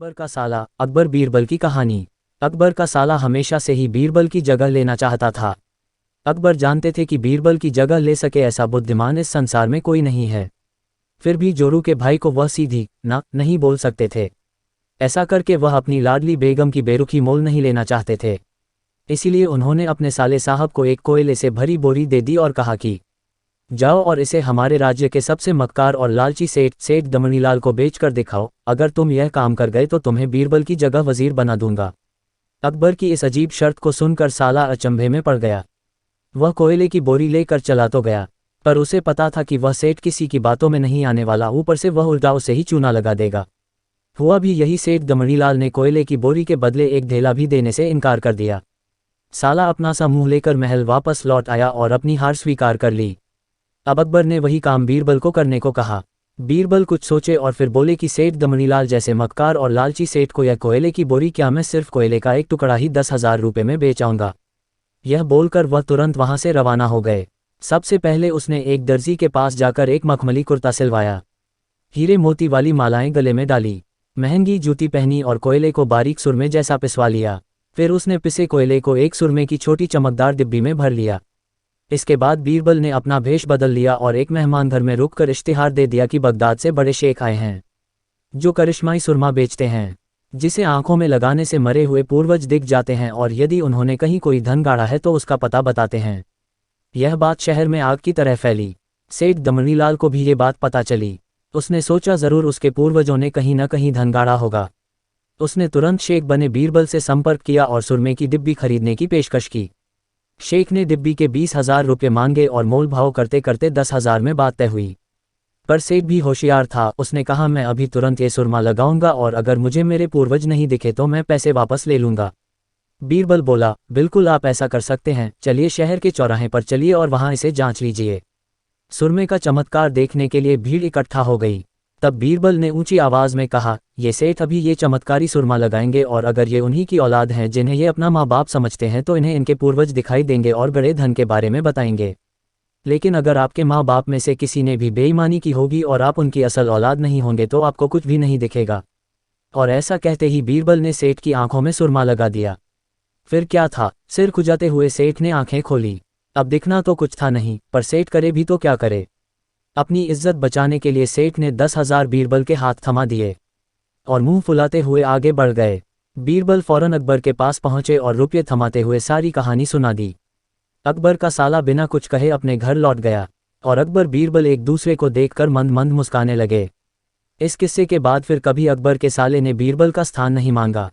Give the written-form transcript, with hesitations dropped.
अकबर का साला अकबर बीरबल की कहानी। अकबर का साला हमेशा से ही बीरबल की जगह लेना चाहता था। अकबर जानते थे कि बीरबल की जगह ले सके ऐसा बुद्धिमान इस संसार में कोई नहीं है। फिर भी जोरू के भाई को वह सीधी ना नहीं बोल सकते थे। ऐसा करके वह अपनी लाडली बेगम की बेरुखी मोल नहीं लेना चाहते थे। इसीलिए उन्होंने अपने साले साहब को एक कोयले से भरी बोरी दे दी और कहा कि जाओ और इसे हमारे राज्य के सबसे मक्कार और लालची सेठ दमनीलाल को बेचकर दिखाओ। अगर तुम यह काम कर गए तो तुम्हें बीरबल की जगह वजीर बना दूंगा। अकबर की इस अजीब शर्त को सुनकर साला अचंभे में पड़ गया। वह कोयले की बोरी लेकर चला तो गया, पर उसे पता था कि वह सेठ किसी की बातों में नहीं आने वाला, ऊपर से वह उल्टा उसे ही चूना लगा देगा। हुआ भी यही, सेठ दमनीलाल ने कोयले की बोरी के बदले एक ढेला भी देने से इनकार कर दिया। साला अपना सा मुंह लेकर महल वापस लौट आया और अपनी हार स्वीकार कर ली। अब अकबर ने वही काम बीरबल को करने को कहा। बीरबल कुछ सोचे और फिर बोले कि सेठ दमनीलाल जैसे मक्कार और लालची सेठ को यह कोयले की बोरी क्या मैं सिर्फ कोयले का एक टुकड़ा ही 10,000 रुपये में बेच आऊंगा। यह बोलकर वह तुरंत वहां से रवाना हो गए। सबसे पहले उसने एक दर्जी के पास जाकर एक मखमली कुर्ता सिलवाया, हीरे मोती वाली मालाएं गले में डाली, महंगी जूती पहनी और कोयले को बारीक सुरमे जैसा पिसवा लिया। फिर उसने पिसे कोयले को एक सुरमे की छोटी चमकदार डिब्बी में भर लिया। इसके बाद बीरबल ने अपना भेष बदल लिया और एक मेहमान घर में रुककर इश्तिहार दे दिया कि बगदाद से बड़े शेख आए हैं जो करिश्माई सुरमा बेचते हैं, जिसे आंखों में लगाने से मरे हुए पूर्वज दिख जाते हैं और यदि उन्होंने कहीं कोई धन गाड़ा है तो उसका पता बताते हैं। यह बात शहर में आग की तरह फैली। सेठ दमनीलाल को भी ये बात पता चली। उसने सोचा जरूर उसके पूर्वजों ने कहीं न कहीं धन गाड़ा होगा। उसने तुरंत शेख बने बीरबल से संपर्क किया और सुरमे की डिब्बी खरीदने की पेशकश की। शेख ने डिब्बी के 20,000 रुपये मांगे और मोल भाव करते करते 10,000 में बात तय हुई। पर सेठ भी होशियार था, उसने कहा मैं अभी तुरंत ये सुरमा लगाऊंगा और अगर मुझे मेरे पूर्वज नहीं दिखे तो मैं पैसे वापस ले लूंगा। बीरबल बोला, बिल्कुल आप ऐसा कर सकते हैं, चलिए शहर के चौराहे पर चलिए और वहां इसे जांच लीजिए। सुरमे का चमत्कार देखने के लिए भीड़ इकट्ठा हो गई। तब बीरबल ने ऊंची आवाज में कहा, ये सेठ अभी ये चमत्कारी सुरमा लगाएंगे और अगर ये उन्हीं की औलाद हैं जिन्हें ये अपना माँ बाप समझते हैं तो इन्हें इनके पूर्वज दिखाई देंगे और बड़े धन के बारे में बताएंगे। लेकिन अगर आपके माँ बाप में से किसी ने भी बेईमानी की होगी और आप उनकी असल औलाद नहीं होंगे तो आपको कुछ भी नहीं दिखेगा। और ऐसा कहते ही बीरबल ने सेठ की आंखों में सुरमा लगा दिया। फिर क्या था, सिर खुजाते हुए सेठ ने आंखें खोली। अब दिखना तो कुछ था नहीं, पर सेठ करे भी तो क्या करे। अपनी इज्जत बचाने के लिए सेठ ने 10,000 बीरबल के हाथ थमा दिए और मुंह फुलाते हुए आगे बढ़ गए। बीरबल फौरन अकबर के पास पहुंचे और रुपये थमाते हुए सारी कहानी सुना दी। अकबर का साला बिना कुछ कहे अपने घर लौट गया और अकबर बीरबल एक दूसरे को देखकर मंद मंद मुस्काने लगे। इस किस्से के बाद फिर कभी अकबर के साले ने बीरबल का स्थान नहीं मांगा।